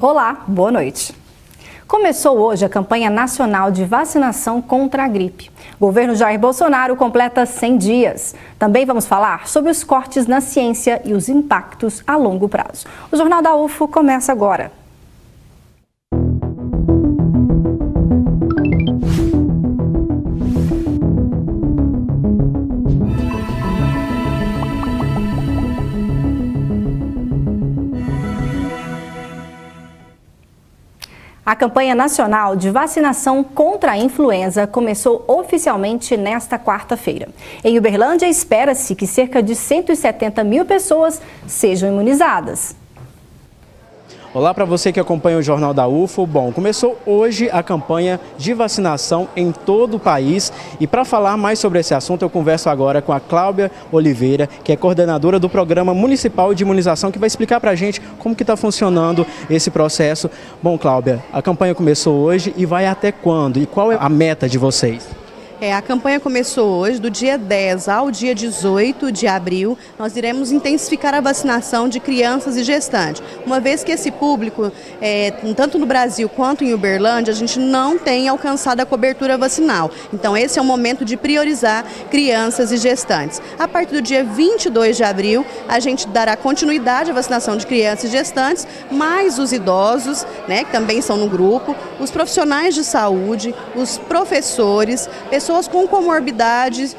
Olá, boa noite. Começou hoje a campanha nacional de vacinação contra a gripe. O governo Jair Bolsonaro completa 100 dias. Também vamos falar sobre os cortes na ciência e os impactos a longo prazo. O Jornal da UFO começa agora. A campanha nacional de vacinação contra a influenza começou oficialmente nesta quarta-feira. Em Uberlândia, espera-se que cerca de 170 mil pessoas sejam imunizadas. Olá para você que acompanha o Jornal da UFO. Bom, começou hoje a campanha de vacinação em todo o país e para falar mais sobre esse assunto eu converso agora com a Cláudia Oliveira, que é coordenadora do Programa Municipal de Imunização, que vai explicar para a gente como que está funcionando esse processo. Bom, Cláudia, a campanha começou hoje e vai até quando? E qual é a meta de vocês? A campanha começou hoje, do dia 10 ao dia 18 de abril. Nós iremos intensificar a vacinação de crianças e gestantes. Uma vez que esse público, tanto no Brasil quanto em Uberlândia, a gente não tem alcançado a cobertura vacinal. Então esse é o momento de priorizar crianças e gestantes. A partir do dia 22 de abril, a gente dará continuidade à vacinação de crianças e gestantes, mais os idosos, né, que também são no grupo, os profissionais de saúde, os professores, pessoas com comorbidades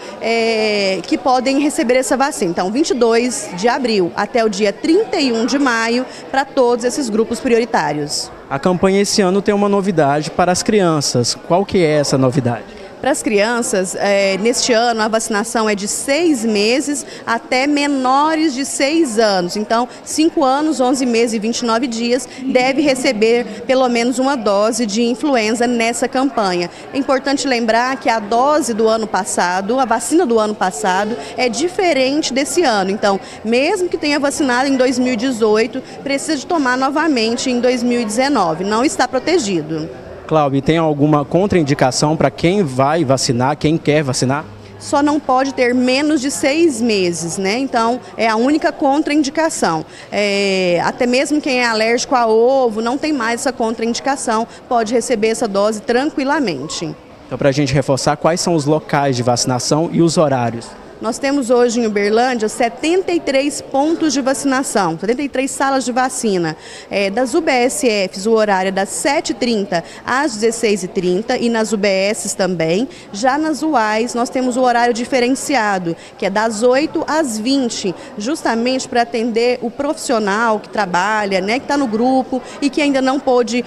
que podem receber essa vacina. Então, 22 de abril até o dia 31 de maio para todos esses grupos prioritários. A campanha esse ano tem uma novidade para as crianças. Qual que é essa novidade? Para as crianças, neste ano a vacinação é de 6 meses até menores de 6 anos. Então, 5 anos, 11 meses e 29 dias deve receber pelo menos uma dose de influenza nessa campanha. É importante lembrar que a dose do ano passado, a vacina do ano passado, é diferente desse ano. Então, mesmo que tenha vacinado em 2018, precisa de tomar novamente em 2019. Não está protegido. Cláudia, tem alguma contraindicação para quem vai vacinar, quem quer vacinar? Só não pode ter menos de 6 meses, né? Então é a única contraindicação. Até mesmo quem é alérgico a ovo não tem mais essa contraindicação, pode receber essa dose tranquilamente. Então, para a gente reforçar, quais são os locais de vacinação e os horários? Nós temos hoje em Uberlândia 73 pontos de vacinação, 73 salas de vacina. Das UBSFs, o horário é das 7h30 às 16h30 e nas UBSs também. Já nas UAIs, nós temos o horário diferenciado, que é das 8 às 20, justamente para atender o profissional que trabalha, né, que está no grupo e que ainda não pode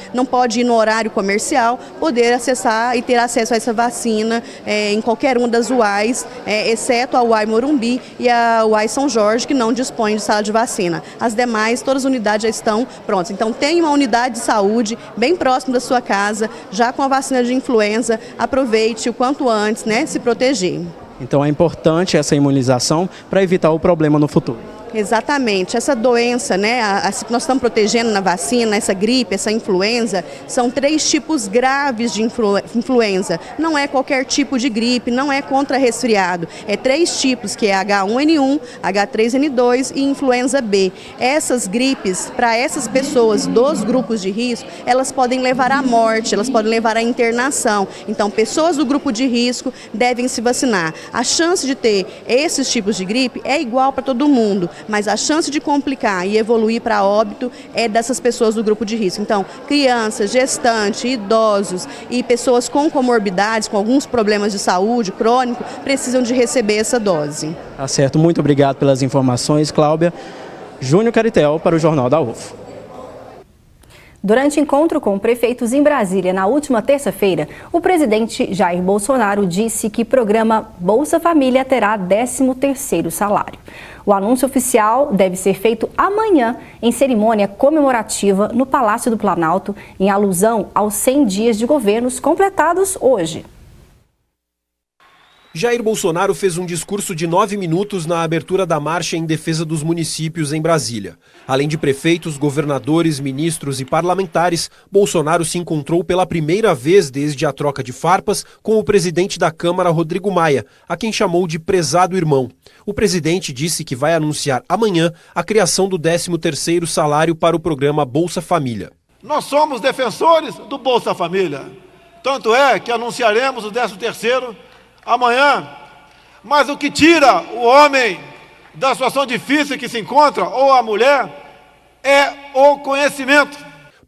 ir no horário comercial, poder acessar e ter acesso a essa vacina em qualquer uma das UAIs, exceto a UAI Morumbi e a UAI São Jorge, que não dispõe de sala de vacina. As demais, todas as unidades já estão prontas. Então, tem uma unidade de saúde bem próximo da sua casa, já com a vacina de influenza. Aproveite o quanto antes, né, se proteger. Então, é importante essa imunização para evitar o problema no futuro. Exatamente. Essa doença, né, que nós estamos protegendo na vacina, essa gripe, essa influenza, são 3 tipos graves de influenza. Não é qualquer tipo de gripe, não é contra resfriado. É 3 tipos, que é H1N1, H3N2 e influenza B. Essas gripes, para essas pessoas dos grupos de risco, elas podem levar à morte, elas podem levar à internação. Então, pessoas do grupo de risco devem se vacinar. A chance de ter esses tipos de gripe é igual para todo mundo, mas a chance de complicar e evoluir para óbito é dessas pessoas do grupo de risco. Então, crianças, gestantes, idosos e pessoas com comorbidades, com alguns problemas de saúde crônico, precisam de receber essa dose. Tá certo, muito obrigado pelas informações, Cláudia. Júnior Caritel para o Jornal da UFO. Durante encontro com prefeitos em Brasília na última terça-feira, o presidente Jair Bolsonaro disse que o programa Bolsa Família terá 13º salário. O anúncio oficial deve ser feito amanhã em cerimônia comemorativa no Palácio do Planalto, em alusão aos 100 dias de governos completados hoje. Jair Bolsonaro fez um discurso de 9 minutos na abertura da marcha em defesa dos municípios em Brasília. Além de prefeitos, governadores, ministros e parlamentares, Bolsonaro se encontrou pela primeira vez desde a troca de farpas com o presidente da Câmara, Rodrigo Maia, a quem chamou de prezado irmão. O presidente disse que vai anunciar amanhã a criação do 13º salário para o programa Bolsa Família. Nós somos defensores do Bolsa Família. Tanto é que anunciaremos o 13º amanhã. Mas o que tira o homem da situação difícil que se encontra, ou a mulher, é o conhecimento.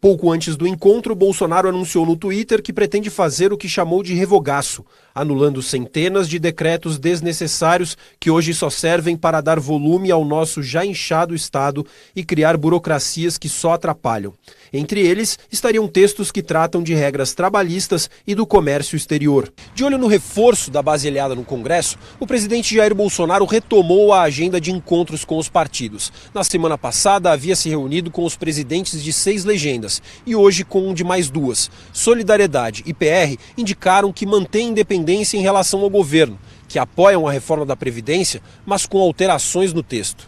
Pouco antes do encontro, Bolsonaro anunciou no Twitter que pretende fazer o que chamou de revogaço, anulando centenas de decretos desnecessários que hoje só servem para dar volume ao nosso já inchado Estado e criar burocracias que só atrapalham. Entre eles, estariam textos que tratam de regras trabalhistas e do comércio exterior. De olho no reforço da base aliada no Congresso, o presidente Jair Bolsonaro retomou a agenda de encontros com os partidos. Na semana passada, havia se reunido com os presidentes de 6 legendas e hoje com um de mais 2. Solidariedade e PR indicaram que mantém independência em relação ao governo, que apoiam a reforma da Previdência, mas com alterações no texto.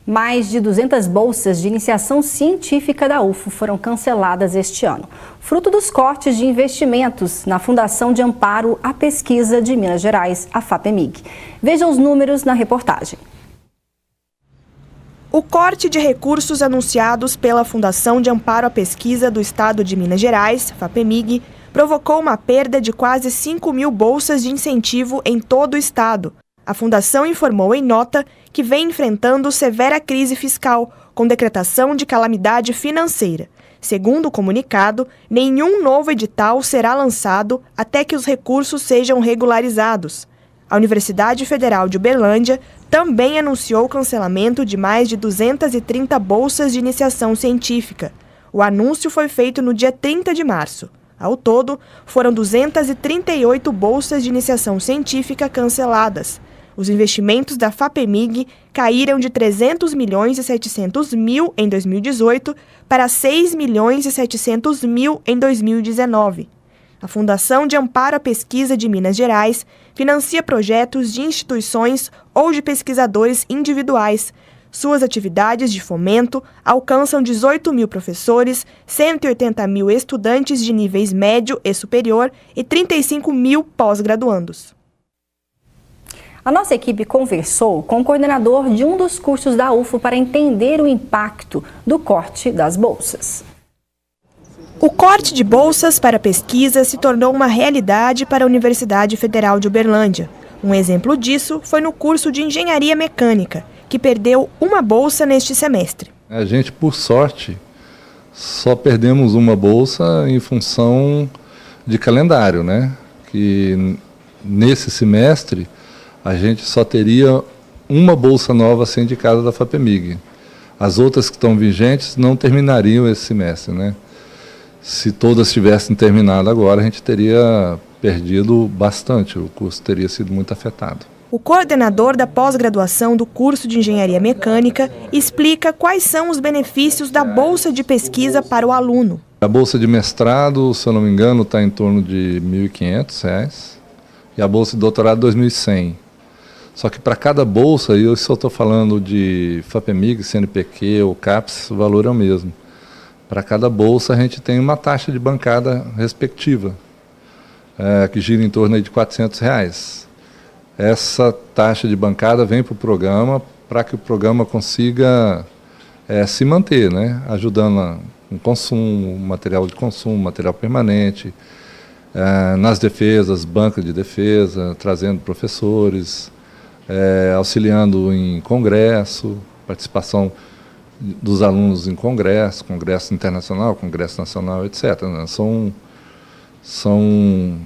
Mais de 200 bolsas de iniciação científica da UFO foram canceladas este ano, fruto dos cortes de investimentos na Fundação de Amparo à Pesquisa de Minas Gerais, a FAPEMIG. Veja os números na reportagem. O corte de recursos anunciados pela Fundação de Amparo à Pesquisa do Estado de Minas Gerais, FAPEMIG, provocou uma perda de quase 5.000 bolsas de incentivo em todo o estado. A Fundação informou em nota que vem enfrentando severa crise fiscal, com decretação de calamidade financeira. Segundo o comunicado, nenhum novo edital será lançado até que os recursos sejam regularizados. A Universidade Federal de Uberlândia também anunciou o cancelamento de mais de 230 bolsas de iniciação científica. O anúncio foi feito no dia 30 de março. Ao todo, foram 238 bolsas de iniciação científica canceladas. Os investimentos da FAPEMIG caíram de 300 milhões e 700 mil em 2018 para 6 milhões e 700 mil em 2019. A Fundação de Amparo à Pesquisa de Minas Gerais financia projetos de instituições ou de pesquisadores individuais. Suas atividades de fomento alcançam 18 mil professores, 180 mil estudantes de níveis médio e superior e 35 mil pós-graduandos. A nossa equipe conversou com o coordenador de um dos cursos da UFO para entender o impacto do corte das bolsas. O corte de bolsas para pesquisa se tornou uma realidade para a Universidade Federal de Uberlândia. Um exemplo disso foi no curso de Engenharia Mecânica, que perdeu uma bolsa neste semestre. A gente, por sorte, só perdemos uma bolsa em função de calendário, né? Que nesse semestre a gente só teria uma bolsa nova a ser indicada da FAPEMIG. As outras que estão vigentes não terminariam esse semestre, né? Se todas tivessem terminado agora, a gente teria perdido bastante, o curso teria sido muito afetado. O coordenador da pós-graduação do curso de Engenharia Mecânica explica quais são os benefícios da bolsa de pesquisa para o aluno. A bolsa de mestrado, se eu não me engano, está em torno de R$ 1.500 e a bolsa de doutorado R$ 2.100. Só que para cada bolsa, e eu só estou falando de FAPEMIG, CNPq ou CAPES, o valor é o mesmo. Para cada bolsa a gente tem uma taxa de bancada respectiva, que gira em torno aí de R$ 400. Essa taxa de bancada vem para o programa para que o programa consiga se manter, né? Ajudando no consumo, material de consumo, material permanente, nas defesas, banca de defesa, trazendo professores, auxiliando em congresso, participação dos alunos em congresso internacional, congresso nacional, etc. Né? São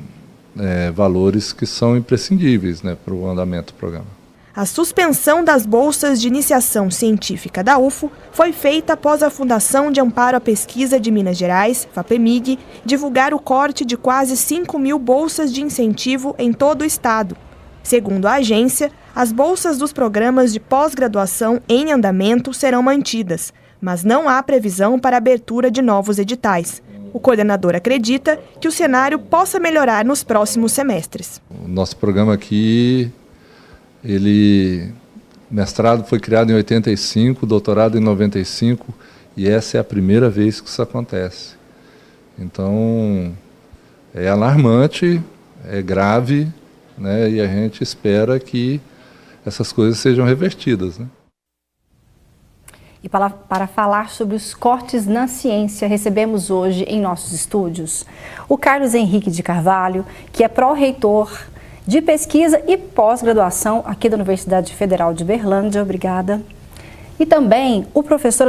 valores que são imprescindíveis, né, para o andamento do programa. A suspensão das bolsas de iniciação científica da UFO foi feita após a Fundação de Amparo à Pesquisa de Minas Gerais, FAPEMIG, divulgar o corte de quase 5.000 bolsas de incentivo em todo o estado. Segundo a agência, as bolsas dos programas de pós-graduação em andamento serão mantidas, mas não há previsão para a abertura de novos editais. O coordenador acredita que o cenário possa melhorar nos próximos semestres. O nosso programa aqui, mestrado foi criado em 85, doutorado em 95, e essa é a primeira vez que isso acontece. Então, é alarmante, é grave, né, e a gente espera que essas coisas sejam revertidas, né? E para falar sobre os cortes na ciência, recebemos hoje em nossos estúdios o Carlos Henrique de Carvalho, que é pró-reitor de pesquisa e pós-graduação aqui da Universidade Federal de Berlândia. Obrigada. E também o professor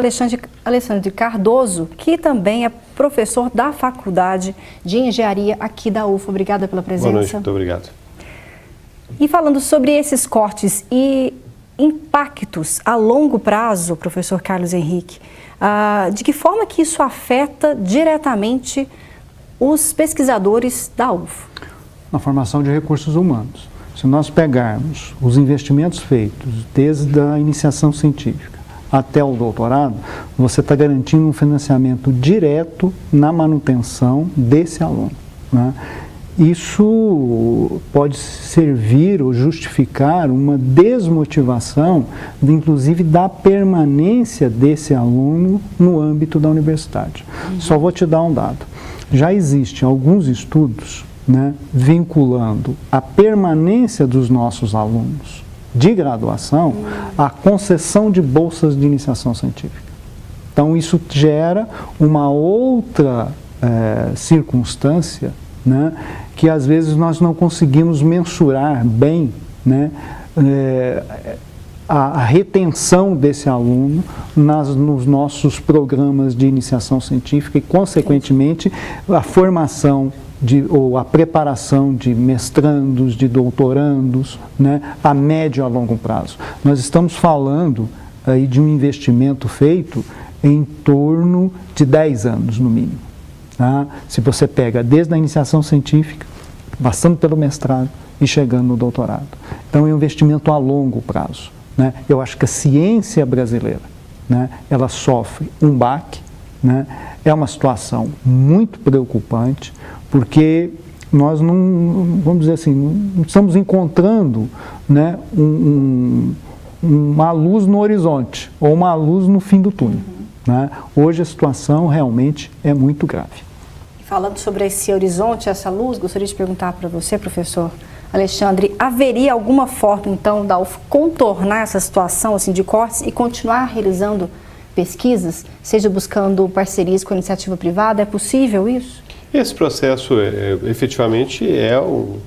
Alexandre Cardoso, que também é professor da Faculdade de Engenharia aqui da UFA. Obrigada pela presença. Boa noite, muito obrigado. E falando sobre esses cortes e impactos a longo prazo, professor Carlos Henrique, de que forma que isso afeta diretamente os pesquisadores da UFA? Na formação de recursos humanos. Se nós pegarmos os investimentos feitos desde a iniciação científica até o doutorado, você está garantindo um financiamento direto na manutenção desse aluno, né? Isso pode servir ou justificar uma desmotivação, inclusive da permanência desse aluno no âmbito da universidade. Só vou te dar um dado. Já existem alguns estudos, né, vinculando a permanência dos nossos alunos de graduação à concessão de bolsas de iniciação científica. Então, isso gera uma outra circunstância, né, que às vezes nós não conseguimos mensurar bem, né, a retenção desse aluno nos nossos programas de iniciação científica e, consequentemente, a formação ou a preparação de mestrandos, de doutorandos, né, a médio e a longo prazo. Nós estamos falando aí de um investimento feito em torno de 10 anos, no mínimo. Tá? Se você pega desde a iniciação científica, passando pelo mestrado e chegando no doutorado. Então, é um investimento a longo prazo, né? Eu acho que a ciência brasileira, né, ela sofre um baque, né? É uma situação muito preocupante, porque nós não, vamos dizer assim, não estamos encontrando, né, uma luz no horizonte ou uma luz no fim do túnel, né? Hoje a situação realmente é muito grave. Falando sobre esse horizonte, essa luz, gostaria de perguntar para você, professor Alexandre, haveria alguma forma, então, da UFA contornar essa situação assim, de cortes e continuar realizando pesquisas, seja buscando parcerias com a iniciativa privada? É possível isso? Esse processo, efetivamente, é o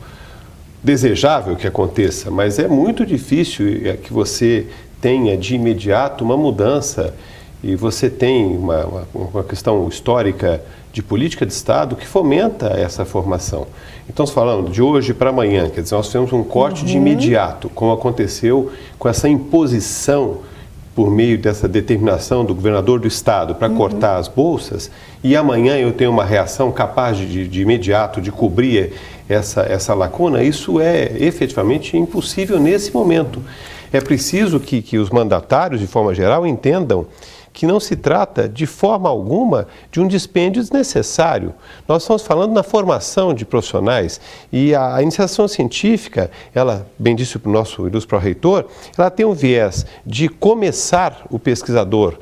desejável que aconteça, mas é muito difícil que você tenha de imediato uma mudança e você tem uma questão histórica de política de Estado que fomenta essa formação. Então, falando de hoje para amanhã, quer dizer, nós temos um corte de imediato, como aconteceu com essa imposição por meio dessa determinação do governador do Estado para cortar as bolsas, e amanhã eu tenho uma reação capaz de imediato de cobrir essa lacuna. Isso é efetivamente impossível nesse momento. É preciso que os mandatários, de forma geral, entendam que não se trata, de forma alguma, de um dispêndio desnecessário. Nós estamos falando na formação de profissionais e a iniciação científica, ela, bem disse o nosso ilustre pró-reitor, ela tem um viés de começar o pesquisador,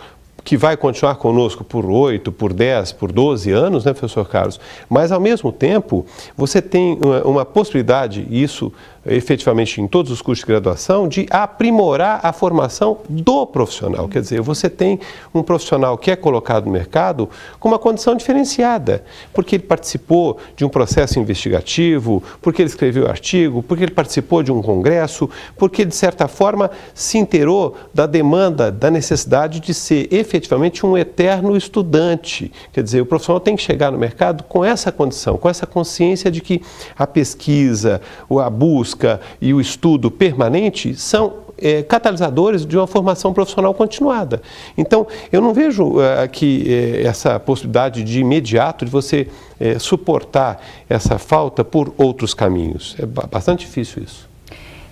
que vai continuar conosco por 8, por 10, por 12 anos, né, professor Carlos? Mas, ao mesmo tempo, você tem uma possibilidade, isso efetivamente em todos os cursos de graduação, de aprimorar a formação do profissional. Quer dizer, você tem um profissional que é colocado no mercado com uma condição diferenciada, porque ele participou de um processo investigativo, porque ele escreveu artigo, porque ele participou de um congresso, porque, de certa forma, se inteirou da demanda, da necessidade de ser efetivamente um eterno estudante. Quer dizer, o profissional tem que chegar no mercado com essa condição, com essa consciência de que a pesquisa, a busca e o estudo permanente são catalisadores de uma formação profissional continuada. Então, eu não vejo aqui essa possibilidade de imediato de você suportar essa falta por outros caminhos. É bastante difícil isso.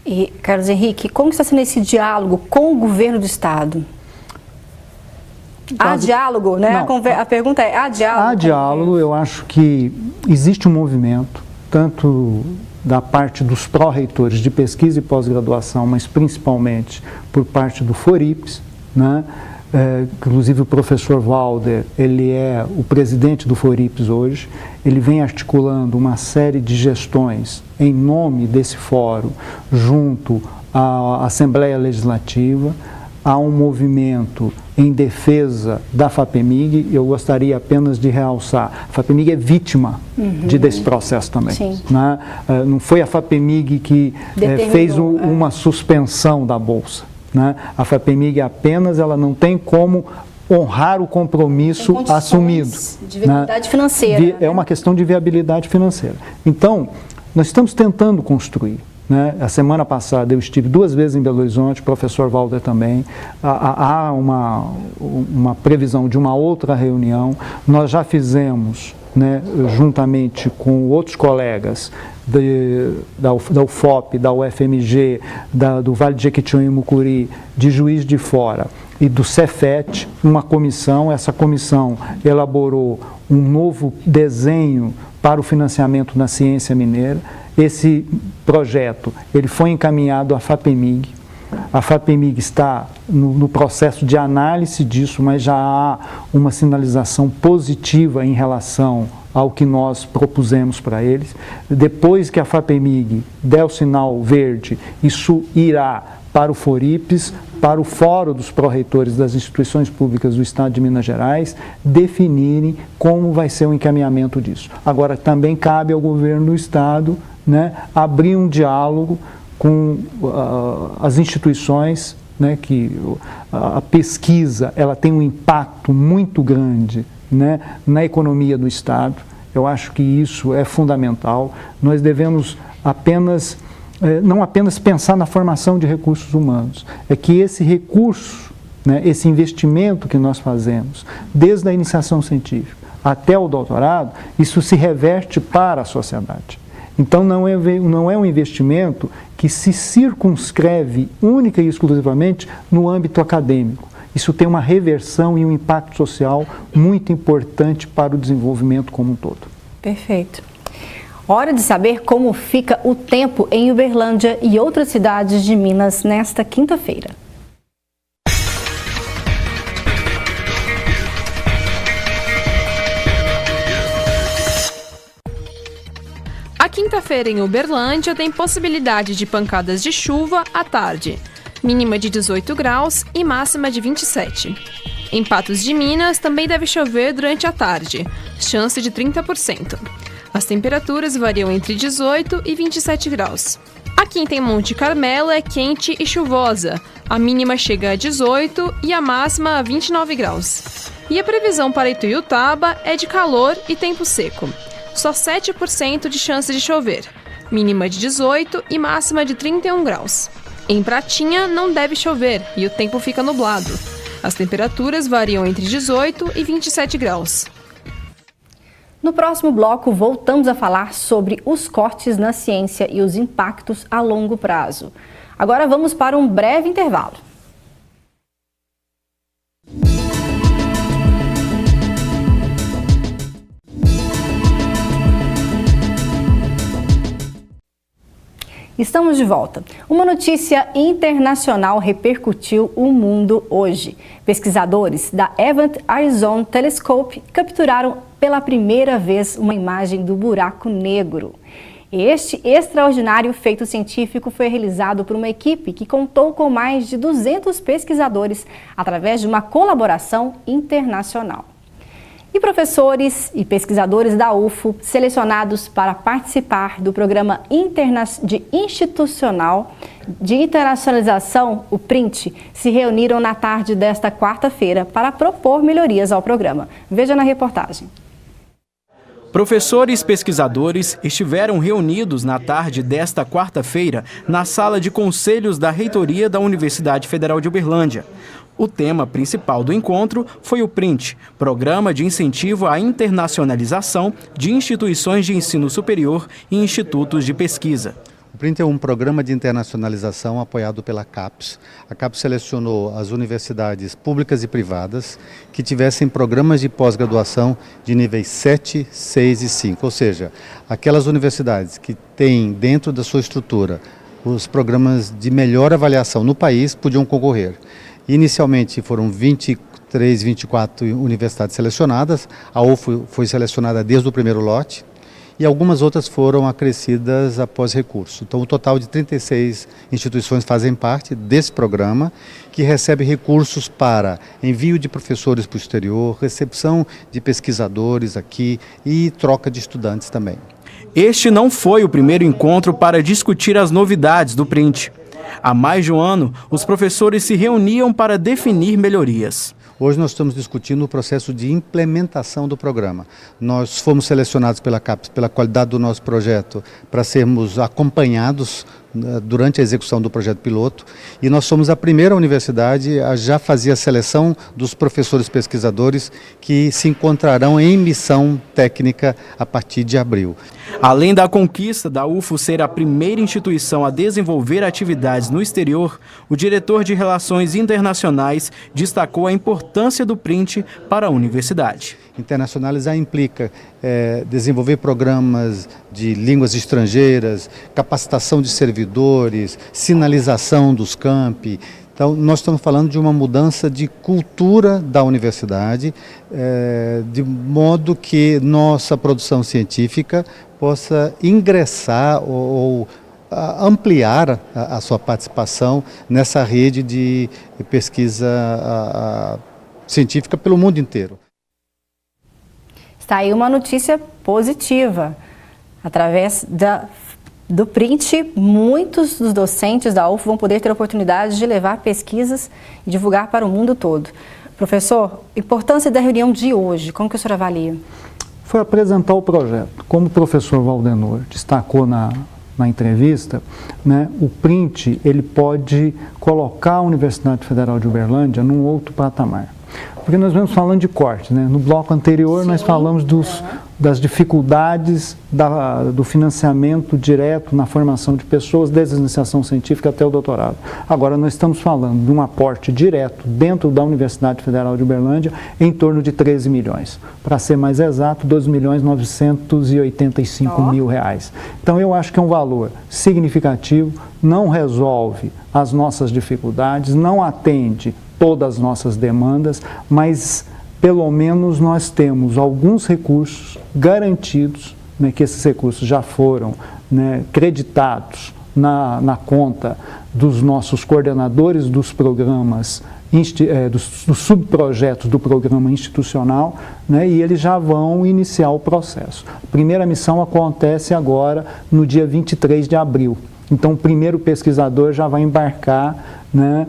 E, Carlos Henrique, como está sendo esse diálogo com o governo do Estado? Há diálogo, né? A pergunta é, há diálogo? Há diálogo, eu acho que existe um movimento, tanto da parte dos pró-reitores de pesquisa e pós-graduação, mas principalmente por parte do FORIPS, né? Inclusive o professor Walder, ele é o presidente do FORIPS hoje, ele vem articulando uma série de gestões em nome desse fórum, junto à Assembleia Legislativa, há um movimento em defesa da FAPEMIG. Eu gostaria apenas de realçar, a FAPEMIG é vítima desse processo também. Né? Não foi a FAPEMIG que fez uma suspensão da Bolsa. Né? A FAPEMIG apenas, ela não tem como honrar o compromisso assumido. De viabilidade financeira. É uma questão de viabilidade financeira. Então, nós estamos tentando construir. Né? A semana passada eu estive 2 vezes em Belo Horizonte, o professor Walter também. Há uma previsão de uma outra reunião. Nós já fizemos, né, juntamente com outros colegas da UFOP, da UFMG, do Vale de Jequitinhonha e Mucuri, de Juiz de Fora e do Cefet, uma comissão. Essa comissão elaborou um novo desenho para o financiamento na ciência mineira. Esse projeto ele foi encaminhado à FAPEMIG. A FAPEMIG está no processo de análise disso, mas já há uma sinalização positiva em relação ao que nós propusemos para eles. Depois que a FAPEMIG der o sinal verde, isso irá para o FORIPES, para o Fórum dos Pró-Reitores das Instituições Públicas do Estado de Minas Gerais, definirem como vai ser o encaminhamento disso. Agora, também cabe ao governo do Estado, né, abrir um diálogo com as instituições, né, que a pesquisa ela tem um impacto muito grande, né, na economia do Estado. Eu acho que isso é fundamental. Nós devemos não apenas pensar na formação de recursos humanos, é que esse recurso, né, esse investimento que nós fazemos, desde a iniciação científica até o doutorado, isso se reverte para a sociedade. Então não é um investimento que se circunscreve única e exclusivamente no âmbito acadêmico. Isso tem uma reversão e um impacto social muito importante para o desenvolvimento como um todo. Perfeito. Hora de saber como fica o tempo em Uberlândia e outras cidades de Minas nesta quinta-feira. A quinta-feira em Uberlândia tem possibilidade de pancadas de chuva à tarde, mínima de 18 graus e máxima de 27. Em Patos de Minas também deve chover durante a tarde, chance de 30%. As temperaturas variam entre 18 e 27 graus. A quinta em Monte Carmelo é quente e chuvosa, a mínima chega a 18 e a máxima a 29 graus. E a previsão para Ituiutaba é de calor e tempo seco. Só 7% de chance de chover, mínima de 18 e máxima de 31 graus. Em Pratinha não deve chover e o tempo fica nublado. As temperaturas variam entre 18 e 27 graus. No próximo bloco, voltamos a falar sobre os cortes na ciência e os impactos a longo prazo. Agora vamos para um breve intervalo. Estamos de volta. Uma notícia internacional repercutiu o mundo hoje. Pesquisadores da Event Horizon Telescope capturaram pela primeira vez uma imagem do buraco negro. Este extraordinário feito científico foi realizado por uma equipe que contou com mais de 200 pesquisadores através de uma colaboração internacional. E professores e pesquisadores da UFO, selecionados para participar do Programa de Internacionalização, o PRINT, se reuniram na tarde desta quarta-feira para propor melhorias ao programa. Veja na reportagem. Professores e pesquisadores estiveram reunidos na tarde desta quarta-feira na sala de conselhos da reitoria da Universidade Federal de Uberlândia. O tema principal do encontro foi o PRINT, Programa de Incentivo à Internacionalização de Instituições de Ensino Superior e Institutos de Pesquisa. O PRINT é um programa de internacionalização apoiado pela CAPES. A CAPES selecionou as universidades públicas e privadas que tivessem programas de pós-graduação de níveis 7, 6 e 5, ou seja, aquelas universidades que têm dentro da sua estrutura os programas de melhor avaliação no país podiam concorrer. Inicialmente foram 23, 24 universidades selecionadas, a UFO foi selecionada desde o primeiro lote e algumas outras foram acrescidas após recurso. Então, o total de 36 instituições fazem parte desse programa, que recebe recursos para envio de professores para o exterior, recepção de pesquisadores aqui e troca de estudantes também. Este não foi o primeiro encontro para discutir as novidades do print. Há mais de um ano, os professores se reuniam para definir melhorias. Hoje nós estamos discutindo o processo de implementação do programa. Nós fomos selecionados pela CAPES, pela qualidade do nosso projeto, para sermos acompanhados durante a execução do projeto piloto, e nós somos a primeira universidade a já fazer a seleção dos professores pesquisadores que se encontrarão em missão técnica a partir de abril. Além da conquista da UFO ser a primeira instituição a desenvolver atividades no exterior, o diretor de Relações Internacionais destacou a importância do print para a universidade. Internacionalizar implica desenvolver programas de línguas estrangeiras, capacitação de servidores, sinalização dos campi. Então, nós estamos falando de uma mudança de cultura da universidade, de modo que nossa produção científica possa ingressar ou ampliar a sua participação nessa rede de pesquisa científica pelo mundo inteiro. Está aí uma notícia positiva. Através do print, muitos dos docentes da UFO vão poder ter a oportunidade de levar pesquisas e divulgar para o mundo todo. Professor, importância da reunião de hoje, como que o senhor avalia? Foi apresentar o projeto. Como o professor Valdenor destacou na entrevista, né, o print ele pode colocar a Universidade Federal de Uberlândia num outro patamar. Porque nós vamos falando de corte, né? No bloco anterior, sim, nós falamos das dificuldades do financiamento direto na formação de pessoas, desde a iniciação científica até o doutorado. Agora nós estamos falando de um aporte direto dentro da Universidade Federal de Uberlândia em torno de 13 milhões. Para ser mais exato, 2.985.000 reais. Então eu acho que é um valor significativo, não resolve as nossas dificuldades, não atende todas as nossas demandas, mas pelo menos nós temos alguns recursos garantidos, né, que esses recursos já foram, né, creditados na conta dos nossos coordenadores dos programas, dos subprojetos do programa institucional, né, e eles já vão iniciar o processo. A primeira missão acontece agora no dia 23 de abril. Então o primeiro pesquisador já vai embarcar, né,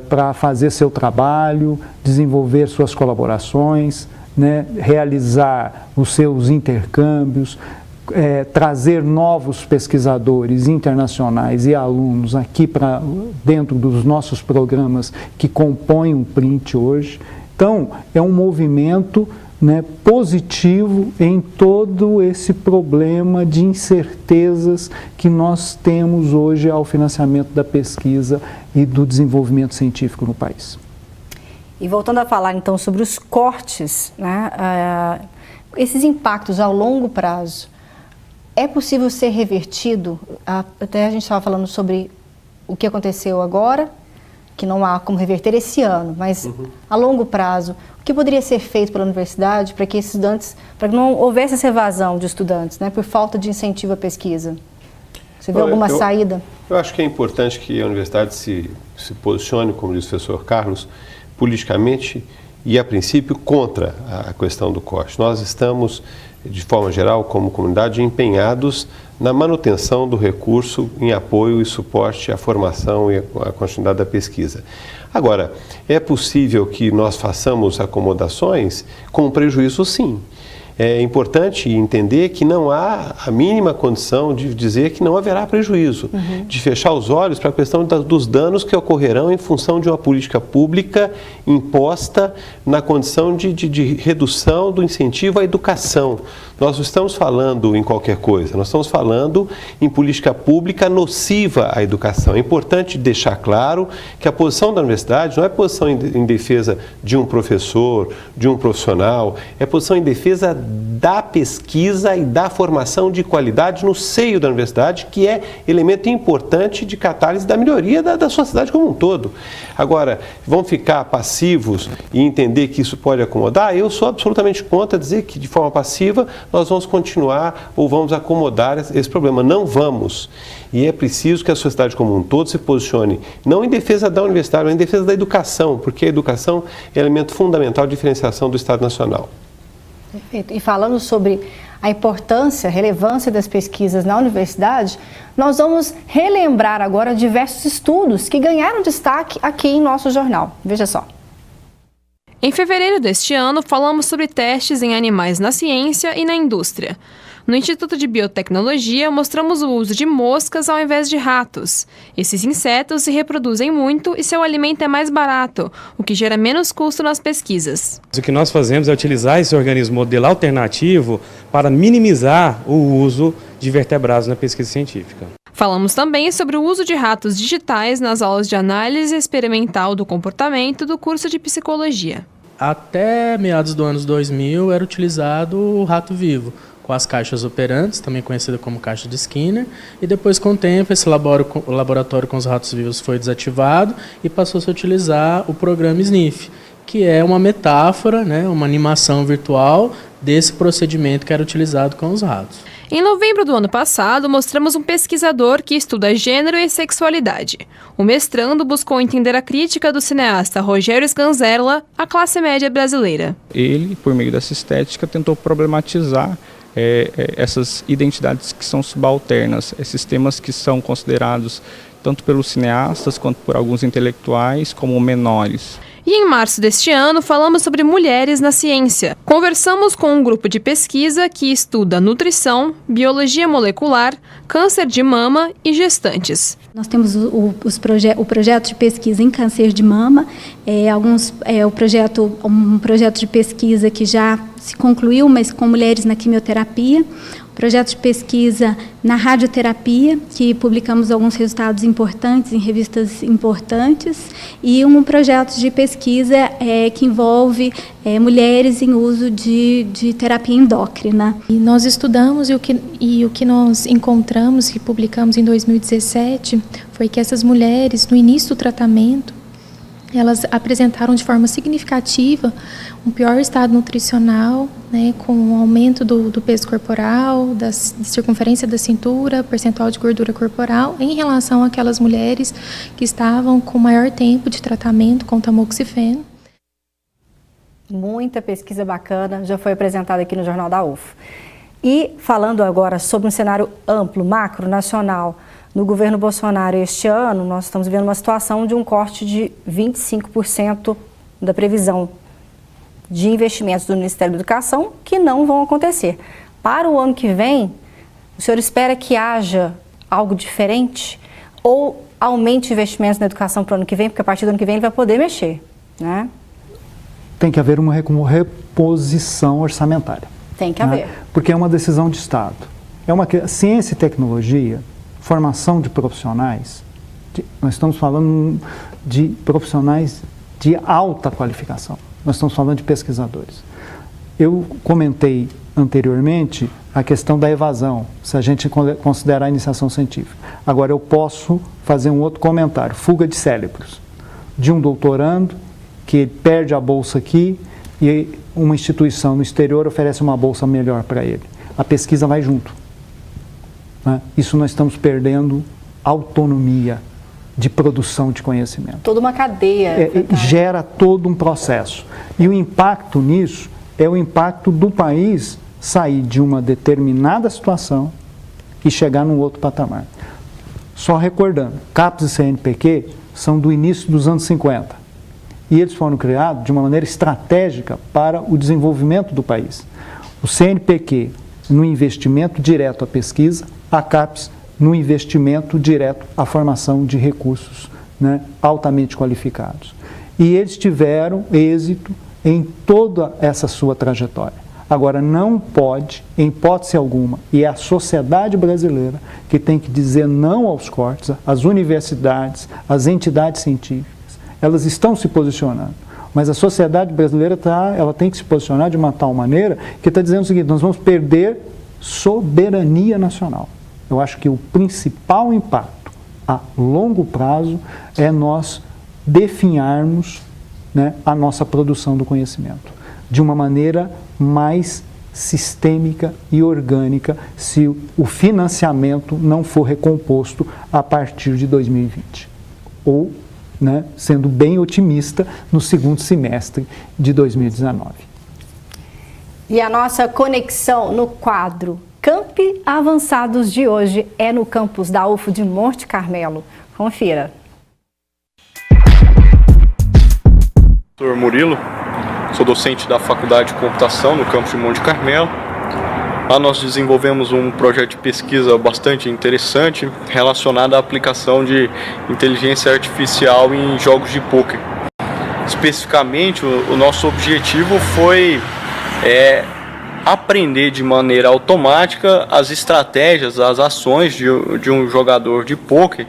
para fazer seu trabalho, desenvolver suas colaborações, né, realizar os seus intercâmbios, trazer novos pesquisadores internacionais e alunos aqui para dentro dos nossos programas que compõem o print hoje. Então, é um movimento, né, positivo em todo esse problema de incertezas que nós temos hoje ao financiamento da pesquisa e do desenvolvimento científico no país. E voltando a falar então sobre os cortes, né, esses impactos ao longo prazo, é possível ser revertido? Até a gente estava falando sobre o que aconteceu agora, que não há como reverter esse ano, mas a longo prazo, o que poderia ser feito pela universidade para que estudantes, para que não houvesse essa evasão de estudantes, né, por falta de incentivo à pesquisa? Você vê alguma saída? Eu acho que é importante que a universidade se posicione, como diz o professor Carlos, politicamente e, a princípio, contra a questão do corte. Nós estamos, de forma geral, como comunidade, empenhados na manutenção do recurso em apoio e suporte à formação e à continuidade da pesquisa. Agora, é possível que nós façamos acomodações com prejuízo, sim. É importante entender que não há a mínima condição de dizer que não haverá prejuízo, de fechar os olhos para a questão dos danos que ocorrerão em função de uma política pública imposta na condição de redução do incentivo à educação. Nós não estamos falando em qualquer coisa, nós estamos falando em política pública nociva à educação. É importante deixar claro que a posição da universidade não é posição em defesa de um professor, de um profissional, é posição em defesa da pesquisa e da formação de qualidade no seio da universidade, que é elemento importante de catálise da melhoria da sociedade como um todo. Agora, vão ficar passivos e entender que isso pode acomodar? Eu sou absolutamente contra dizer que de forma passiva nós vamos continuar ou vamos acomodar esse problema. Não vamos. E é preciso que a sociedade como um todo se posicione, não em defesa da universidade, mas em defesa da educação, porque a educação é elemento fundamental de diferenciação do Estado Nacional. Perfeito. E falando sobre a importância, a relevância das pesquisas na universidade, nós vamos relembrar agora diversos estudos que ganharam destaque aqui em nosso jornal. Veja só. Em fevereiro deste ano, falamos sobre testes em animais na ciência e na indústria. No Instituto de Biotecnologia, mostramos o uso de moscas ao invés de ratos. Esses insetos se reproduzem muito e seu alimento é mais barato, o que gera menos custo nas pesquisas. O que nós fazemos é utilizar esse organismo modelo alternativo para minimizar o uso de vertebrados na pesquisa científica. Falamos também sobre o uso de ratos digitais nas aulas de análise experimental do comportamento do curso de psicologia. Até meados do ano 2000 era utilizado o rato vivo, com as caixas operantes, também conhecida como caixa de Skinner, e depois, com o tempo, esse laboratório com os ratos vivos foi desativado e passou a se utilizar o programa SNIF, que é uma metáfora, né, uma animação virtual desse procedimento que era utilizado com os ratos. Em novembro do ano passado, mostramos um pesquisador que estuda gênero e sexualidade. O mestrando buscou entender a crítica do cineasta Rogério Sganzerla à classe média brasileira. Ele, por meio dessa estética, tentou problematizar essas identidades que são subalternas, esses temas que são considerados tanto pelos cineastas quanto por alguns intelectuais como menores. E em março deste ano, falamos sobre mulheres na ciência. Conversamos com um grupo de pesquisa que estuda nutrição, biologia molecular, câncer de mama e gestantes. Nós temos o projeto de pesquisa em câncer de mama, um projeto de pesquisa que já se concluiu, mas com mulheres na quimioterapia. Projeto de pesquisa na radioterapia, que publicamos alguns resultados importantes em revistas importantes, e um projeto de pesquisa que envolve mulheres em uso de terapia endócrina. E nós estudamos o que nós encontramos e publicamos em 2017 foi que essas mulheres, no início do tratamento, elas apresentaram de forma significativa um pior estado nutricional, né, com um aumento do peso corporal, da circunferência da cintura, percentual de gordura corporal, em relação àquelas mulheres que estavam com maior tempo de tratamento com tamoxifeno. Muita pesquisa bacana já foi apresentada aqui no Jornal da UFO. E falando agora sobre um cenário amplo, macro, nacional, no governo Bolsonaro este ano, nós estamos vendo uma situação de um corte de 25% da previsão de investimentos do Ministério da Educação que não vão acontecer. Para o ano que vem, o senhor espera que haja algo diferente ou aumente investimentos na educação para o ano que vem, porque a partir do ano que vem ele vai poder mexer, né? Tem que haver uma reposição orçamentária. Tem que haver. Porque é uma decisão de Estado. Ciência e tecnologia, formação de profissionais, nós estamos falando de profissionais de alta qualificação, nós estamos falando de pesquisadores. Eu comentei anteriormente a questão da evasão, se a gente considerar a iniciação científica. Agora eu posso fazer um outro comentário, fuga de cérebros, de um doutorando que perde a bolsa aqui e uma instituição no exterior oferece uma bolsa melhor para ele. A pesquisa vai junto. Isso nós estamos perdendo autonomia de produção de conhecimento. Toda uma cadeia. Gera todo um processo. E o impacto nisso é o impacto do país sair de uma determinada situação e chegar num outro patamar. Só recordando, CAPES e CNPq são do início dos anos 50. E eles foram criados de uma maneira estratégica para o desenvolvimento do país. O CNPq no investimento direto à pesquisa, a CAPES no investimento direto à formação de recursos, né, altamente qualificados. E eles tiveram êxito em toda essa sua trajetória. Agora, não pode, em hipótese alguma, e é a sociedade brasileira que tem que dizer não aos cortes, as universidades, as entidades científicas, elas estão se posicionando. O mas a sociedade brasileira ela tem que se posicionar de uma tal maneira que está dizendo o seguinte: nós vamos perder soberania nacional. Eu acho que o principal impacto a longo prazo é nós definharmos, né, a nossa produção do conhecimento de uma maneira mais sistêmica e orgânica, se o financiamento não for recomposto a partir de 2020. Ou, né, sendo bem otimista, no segundo semestre de 2019. E a nossa conexão no quadro Campi Avançados de hoje é no campus da UFO de Monte Carmelo. Confira. Sou Murilo, sou docente da Faculdade de Computação no campus de Monte Carmelo. Lá nós desenvolvemos um projeto de pesquisa bastante interessante relacionado à aplicação de inteligência artificial em jogos de pôquer. Especificamente, o nosso objetivo foi aprender de maneira automática as estratégias, as ações de um jogador de pôquer,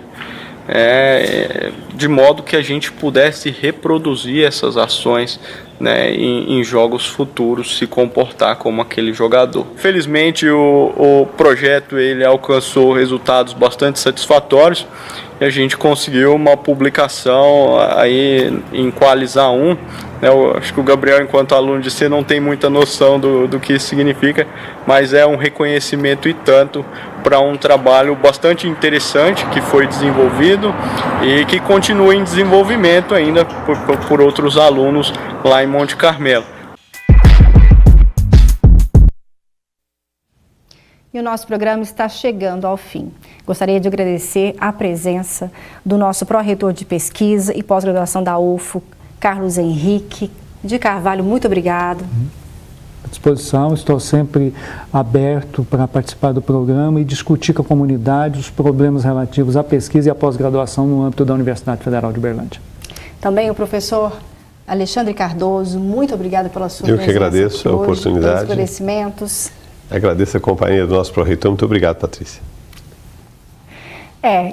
de modo que a gente pudesse reproduzir essas ações, né, em jogos futuros, se comportar como aquele jogador. Felizmente o projeto ele alcançou resultados bastante satisfatórios e a gente conseguiu uma publicação aí em Qualis A1. Eu acho que o Gabriel, enquanto aluno de C, não tem muita noção do que isso significa, mas é um reconhecimento e tanto para um trabalho bastante interessante que foi desenvolvido e que continua em desenvolvimento ainda por outros alunos lá em Monte Carmelo. E o nosso programa está chegando ao fim. Gostaria de agradecer a presença do nosso pró-reitor de pesquisa e pós-graduação da UFO, Carlos Henrique de Carvalho. Muito obrigado. À disposição, estou sempre aberto para participar do programa e discutir com a comunidade os problemas relativos à pesquisa e à pós-graduação no âmbito da Universidade Federal de Uberlândia. Também o professor Alexandre Cardoso, muito obrigado pela sua presença. Eu que agradeço a oportunidade. Pelos esclarecimentos. Agradeço a companhia do nosso pró-reitor. Muito obrigado, Patrícia.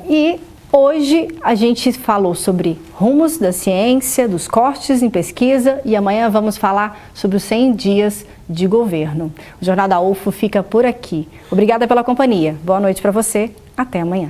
E hoje a gente falou sobre rumos da ciência, dos cortes em pesquisa e amanhã vamos falar sobre os 100 dias de governo. O Jornal da UFO fica por aqui. Obrigada pela companhia. Boa noite para você. Até amanhã.